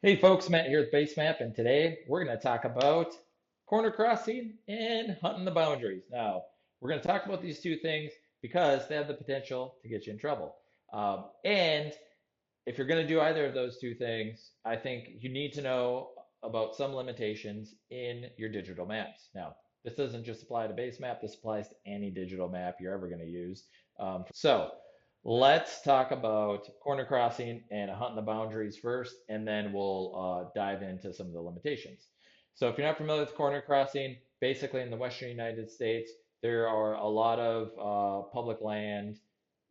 Hey folks, Matt here with BaseMap, and today we're going to talk about corner crossing and hunting the boundaries. Now, we're going to talk about these two things because they have the potential to get you in trouble. And if you're going to do either of those two things, I think you need to know about some limitations in your digital maps. Now, this doesn't just apply to BaseMap, this applies to any digital map you're ever going to use. So let's talk about corner crossing and hunting the boundaries first, and then we'll dive into some of the limitations. So if you're not familiar with corner crossing, basically in the Western United States, there are a lot of public land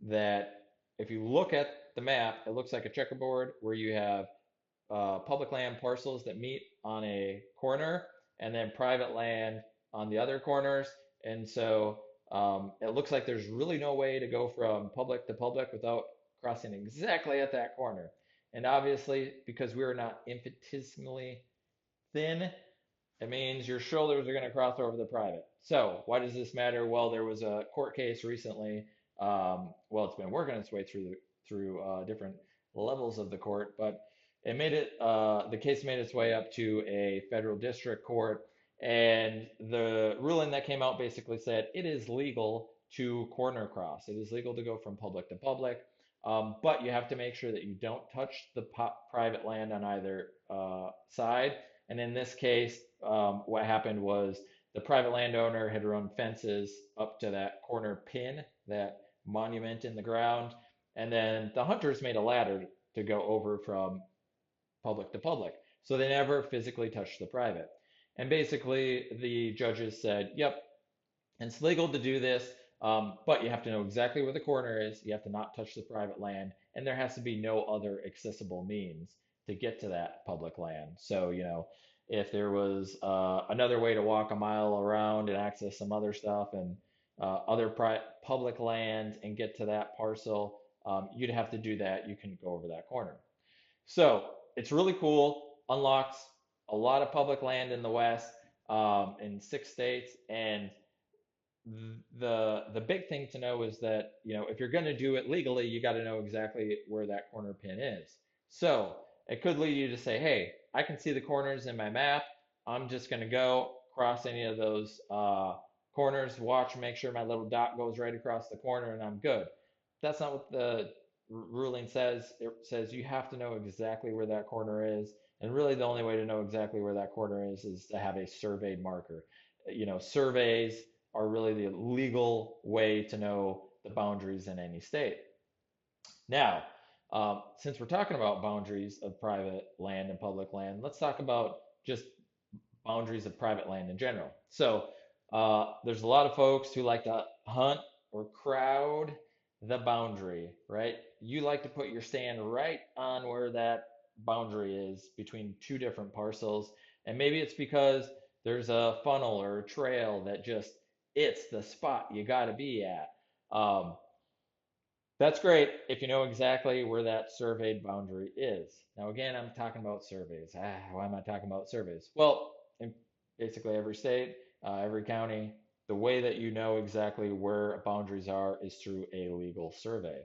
that if you look at the map, it looks like a checkerboard where you have public land parcels that meet on a corner and then private land on the other corners. And so it looks like there's really no way to go from public to public without crossing exactly at that corner. And obviously, because we are not infinitesimally thin, it means your shoulders are going to cross over the private. So why does this matter? Well, there was a court case recently. Well, it's been working its way through different levels of the court, but the case made its way up to a federal district court, and the ruling that came out basically said it is legal to corner cross. It is legal to go from public to public, but you have to make sure that you don't touch the private land on either side. And in this case, what happened was the private landowner had run fences up to that corner pin, that monument in the ground, and then the hunters made a ladder to go over from public to public. So they never physically touched the private. And basically, the judges said, yep, it's legal to do this, but you have to know exactly where the corner is. You have to not touch the private land, and there has to be no other accessible means to get to that public land. So, if there was another way to walk a mile around and access some other stuff and other public land and get to that parcel, you'd have to do that. You couldn't go over that corner. So it's really cool, unlocks a lot of public land in the West, in 6 states, and the big thing to know is that, if you're going to do it legally, you got to know exactly where that corner pin is. So it could lead you to say, hey, I can see the corners in my map. I'm just going to go cross any of those corners, watch, make sure my little dot goes right across the corner, and I'm good. That's not what the ruling says. It says you have to know exactly where that corner is. And really, the only way to know exactly where that corner is to have a surveyed marker. Surveys are really the legal way to know the boundaries in any state. Now, since we're talking about boundaries of private land and public land, let's talk about just boundaries of private land in general. So, there's a lot of folks who like to hunt or crowd the boundary, right? You like to put your stand right on where that boundary is between two different parcels. And maybe it's because there's a funnel or a trail that just it's the spot you got to be at. Um, that's great if you know exactly where that surveyed boundary is. Now, again, I'm talking about surveys. Why am I talking about surveys? Well, in basically every state, every county, the way that you know exactly where boundaries are is through a legal survey.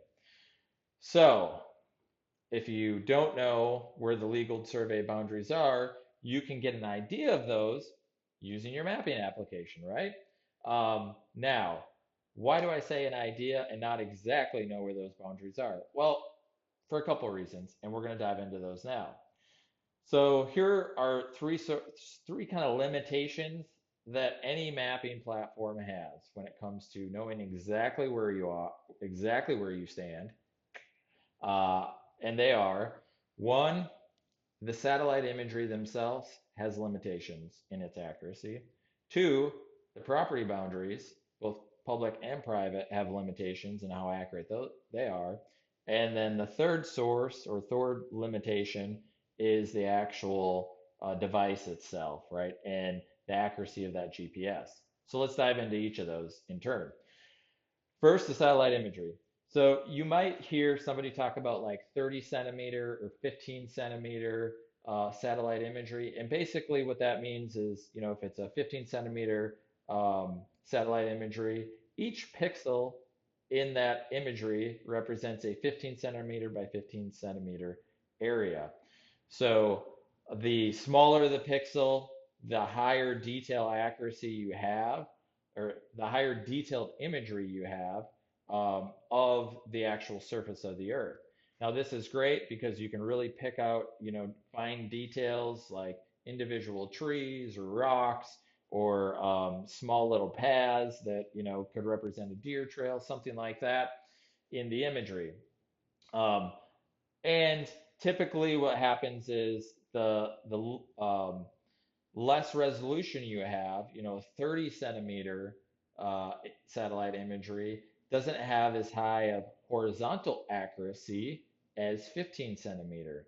So, if you don't know where the legal survey boundaries are, you can get an idea of those using your mapping application, right? Now, why do I say an idea and not exactly know where those boundaries are? Well, for a couple of reasons, and we're going to dive into those now. So here are three kind of limitations that any mapping platform has when it comes to knowing exactly where you are, exactly where you stand. And they are one, the satellite imagery themselves has limitations in its accuracy. Two, the property boundaries, both public and private, have limitations in how accurate they are. And then the third source or third limitation is the actual device itself, right? And the accuracy of that GPS. So let's dive into each of those in turn. First, the satellite imagery. So you might hear somebody talk about like 30 centimeter or 15 centimeter satellite imagery. And basically what that means is, if it's a 15 centimeter satellite imagery, each pixel in that imagery represents a 15 centimeter by 15 centimeter area. So The smaller the pixel, the higher detail accuracy you have, or the higher detailed imagery you have of the actual surface of the Earth. Now, this is great because you can really pick out, fine details like individual trees or rocks or small little paths that, could represent a deer trail, something like that in the imagery. Um, and typically, what happens is the less resolution you have, 30 centimeter uh, satellite imagery doesn't have as high of horizontal accuracy as 15 centimeter.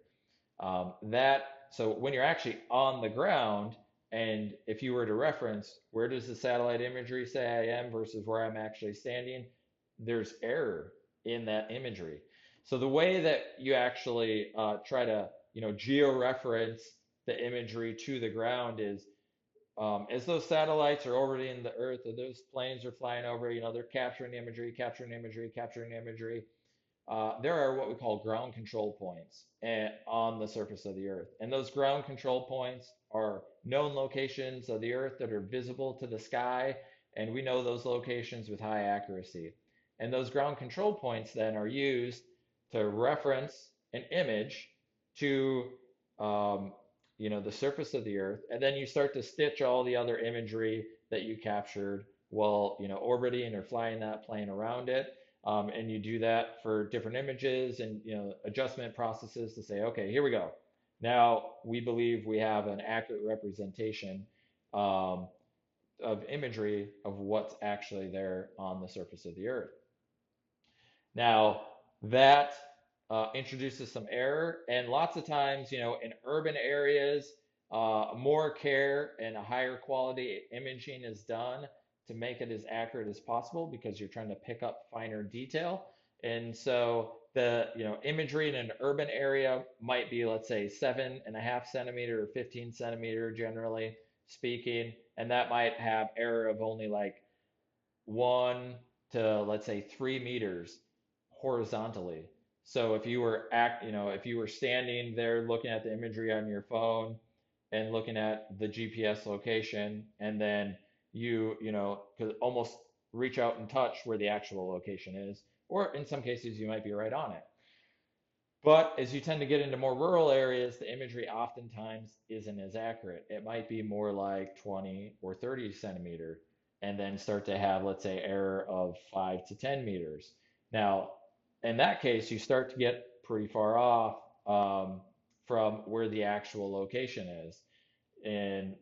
That so when you're actually on the ground, and if you were to reference where does the satellite imagery say I am versus where I'm actually standing, there's error in that imagery. So the way that you actually try to georeference the imagery to the ground is as those satellites are orbiting the Earth, or those planes are flying over, they're capturing imagery, capturing imagery, capturing imagery. There are what we call ground control points on the surface of the Earth. And those ground control points are known locations of the Earth that are visible to the sky, and we know those locations with high accuracy. And those ground control points then are used to reference an image to um, the surface of the Earth, and then you start to stitch all the other imagery that you captured while orbiting or flying that plane around it. And you do that for different images and adjustment processes to say, okay, here we go. Now we believe we have an accurate representation um, of imagery of what's actually there on the surface of the Earth. Now, that introduces some error, and lots of times, in urban areas, more care and a higher quality imaging is done to make it as accurate as possible because you're trying to pick up finer detail. And so the, imagery in an urban area might be, let's say, 7.5 centimeter or 15 centimeter, generally speaking, and that might have error of only like 1 to let's say 3 meters horizontally. So if you were standing there looking at the imagery on your phone and looking at the GPS location, and then could almost reach out and touch where the actual location is, or in some cases you might be right on it. But as you tend to get into more rural areas, the imagery oftentimes isn't as accurate. It might be more like 20 or 30 centimeter, and then start to have, let's say, error of 5 to 10 meters. Now, in that case, you start to get pretty far off from where the actual location is. And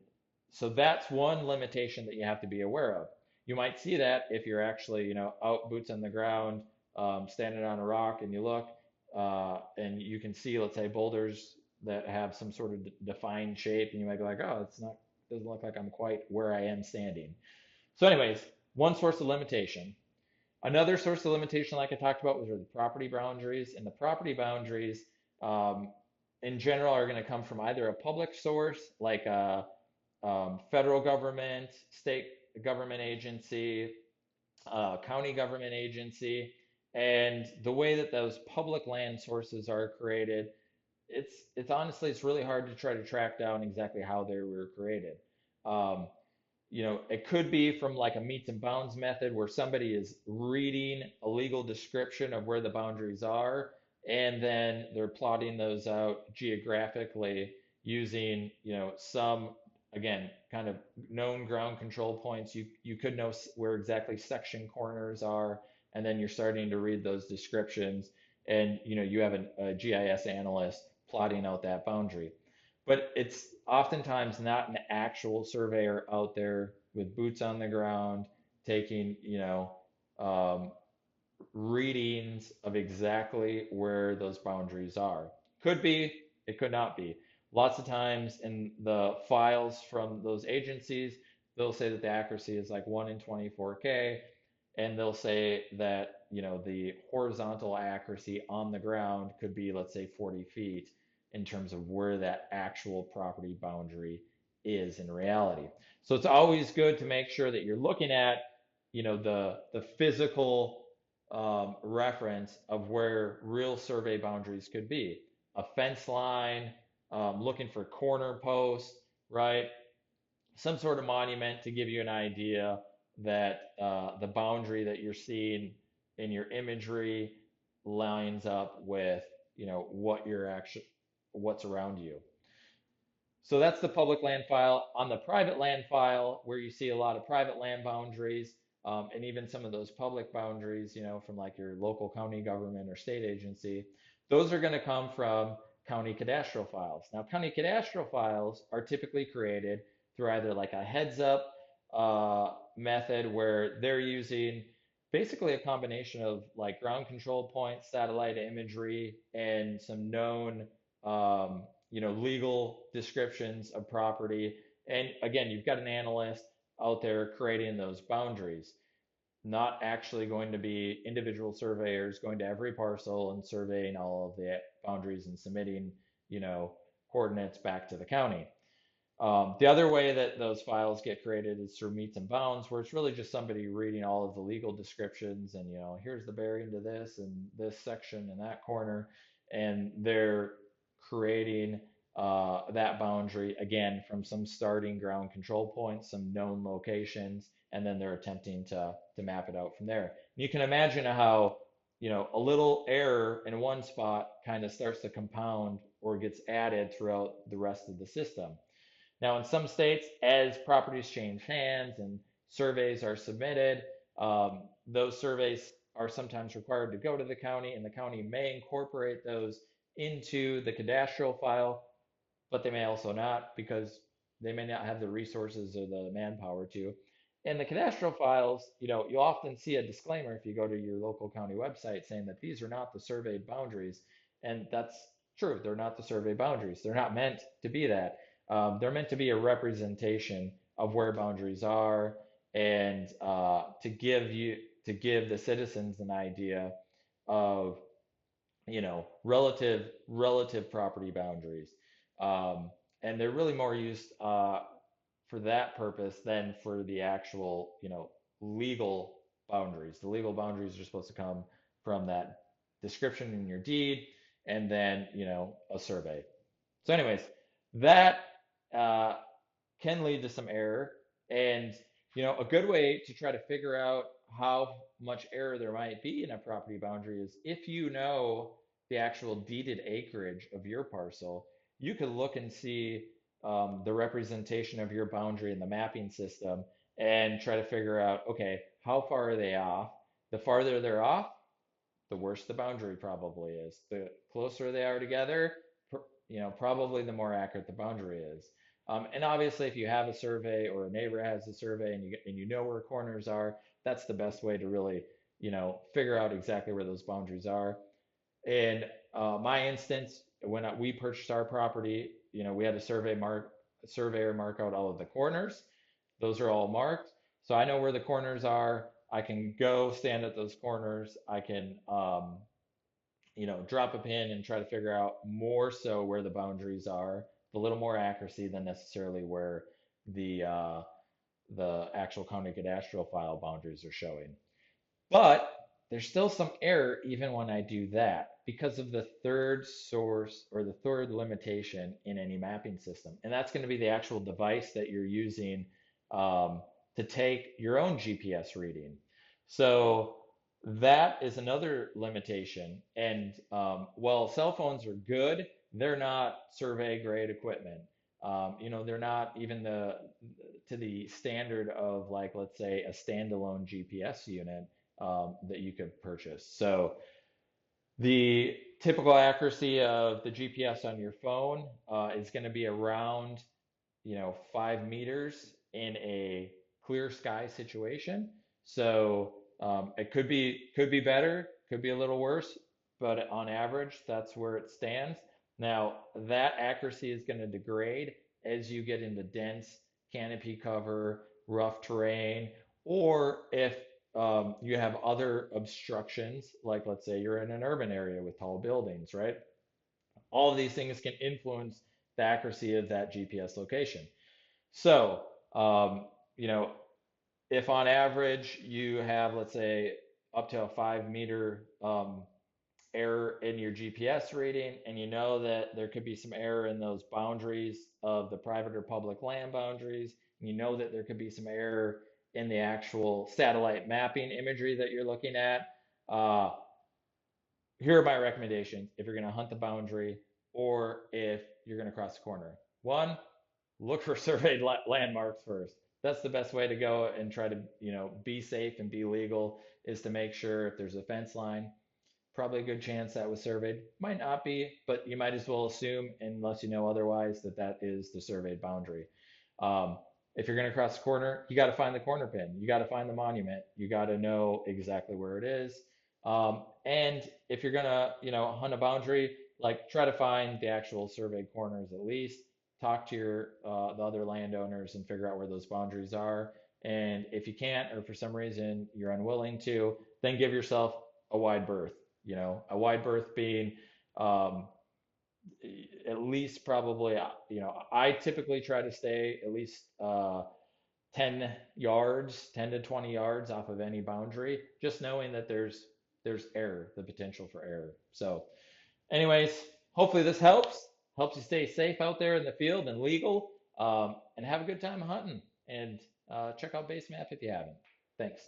so that's one limitation that you have to be aware of. You might see that if you're actually, out boots on the ground, standing on a rock, and you look, and you can see, let's say, boulders that have some sort of defined shape, and you might be like, oh, it's not, doesn't look like I'm quite where I am standing. So, anyways, one source of limitation. Another source of limitation, like I talked about, was the property boundaries, and the property boundaries, um, in general, are going to come from either a public source, like a federal government, state government agency, county government agency, and the way that those public land sources are created, it's honestly it's really hard to try to track down exactly how they were created. Um, it could be from like a meets and bounds method where somebody is reading a legal description of where the boundaries are, and then they're plotting those out geographically using, some, again, kind of known ground control points. You could know where exactly section corners are, and then you're starting to read those descriptions, and you have a GIS analyst plotting out that boundary. But it's oftentimes not an actual surveyor out there with boots on the ground taking, um, readings of exactly where those boundaries are. Could be, it could not be. Lots of times in the files from those agencies, they'll say that the accuracy is like 1 in 24K, and they'll say that, the horizontal accuracy on the ground could be, let's say, 40 feet in terms of where that actual property boundary is in reality. So it's always good to make sure that you're looking at, the physical reference of where real survey boundaries could be. A fence line, looking for corner posts, right? Some sort of monument to give you an idea that the boundary that you're seeing in your imagery lines up with, what you're actually, what's around you. So that's the public land file. On the private land file, where you see a lot of private land boundaries, and even some of those public boundaries, from like your local county government or state agency, those are going to come from county cadastral files. Now, county cadastral files are typically created through either like a heads up method where they're using basically a combination of like ground control points, satellite imagery, and some known legal descriptions of property. And again, you've got an analyst out there creating those boundaries, not actually going to be individual surveyors going to every parcel and surveying all of the boundaries and submitting, coordinates back to the county. The other way that those files get created is through meets and bounds, where it's really just somebody reading all of the legal descriptions and, here's the bearing to this and this section and that corner, and they're creating that boundary again from some starting ground control points, some known locations, and then they're attempting to map it out from there. You can imagine how, a little error in one spot kind of starts to compound or gets added throughout the rest of the system. Now, in some states, as properties change hands and surveys are submitted, those surveys are sometimes required to go to the county, and the county may incorporate those into the cadastral file, but they may also not because they may not have the resources or the manpower to. In the cadastral files, you'll often see a disclaimer if you go to your local county website saying that these are not the surveyed boundaries. And that's true. They're not the survey boundaries. They're not meant to be that. They're meant to be a representation of where boundaries are and to give the citizens an idea of relative property boundaries. Um, and they're really more used for that purpose than for the actual, legal boundaries. The legal boundaries are supposed to come from that description in your deed and then, a survey. So anyways, that uh, can lead to some error. And, a good way to try to figure out how much error there might be in a property boundary is if you know the actual deeded acreage of your parcel, you could look and see the representation of your boundary in the mapping system and try to figure out, okay, how far are they off? The farther they're off, the worse the boundary probably is. The closer they are together, probably the more accurate the boundary is. And obviously, if you have a survey or a neighbor has a survey and you know where corners are, that's the best way to really, figure out exactly where those boundaries are. In my instance, when we purchased our property, we had a surveyor mark out all of the corners. Those are all marked. So I know where the corners are. I can go stand at those corners. I can, drop a pin and try to figure out more so where the boundaries are, a little more accuracy than necessarily where the uh, the actual county cadastral file boundaries are showing. But there's still some error even when I do that because of the third source or the third limitation in any mapping system. And that's going to be the actual device that you're using to take your own GPS reading. So that is another limitation. And while cell phones are good, they're not survey grade equipment. They're not even to the standard of like, let's say, a standalone GPS unit that you could purchase. So the typical accuracy of the GPS on your phone is going to be around, 5 meters in a clear sky situation. So it could be better, could be a little worse, but on average, that's where it stands. Now that accuracy is going to degrade as you get into dense canopy cover, rough terrain, or if you have other obstructions, like let's say you're in an urban area with tall buildings, right? All of these things can influence the accuracy of that GPS location. So, um, you know, if on average you have, let's say, up to a 5 meter error in your GPS reading, and you know that there could be some error in those boundaries of the private or public land boundaries, and you know that there could be some error in the actual satellite mapping imagery that you're looking at, uh, here are my recommendations if you're going to hunt the boundary or if you're going to cross the corner. One, look for surveyed landmarks first. That's the best way to go and try to, be safe and be legal, is to make sure if there's a fence line, probably a good chance that was surveyed. Might not be, but you might as well assume, unless you know otherwise, that that is the surveyed boundary. Um, if you're going to cross the corner, you got to find the corner pin. You got to find the monument. You got to know exactly where it is. And if you're going to, hunt a boundary, like try to find the actual surveyed corners at least. Talk to your the other landowners and figure out where those boundaries are. And if you can't, or for some reason you're unwilling to, then give yourself a wide berth. A wide berth being um, at least probably, I typically try to stay at least 10 yards, 10 to 20 yards off of any boundary, just knowing that there's error, the potential for error. So, anyways, hopefully this helps you stay safe out there in the field and legal, and have a good time hunting. And check out BaseMap if you haven't. Thanks.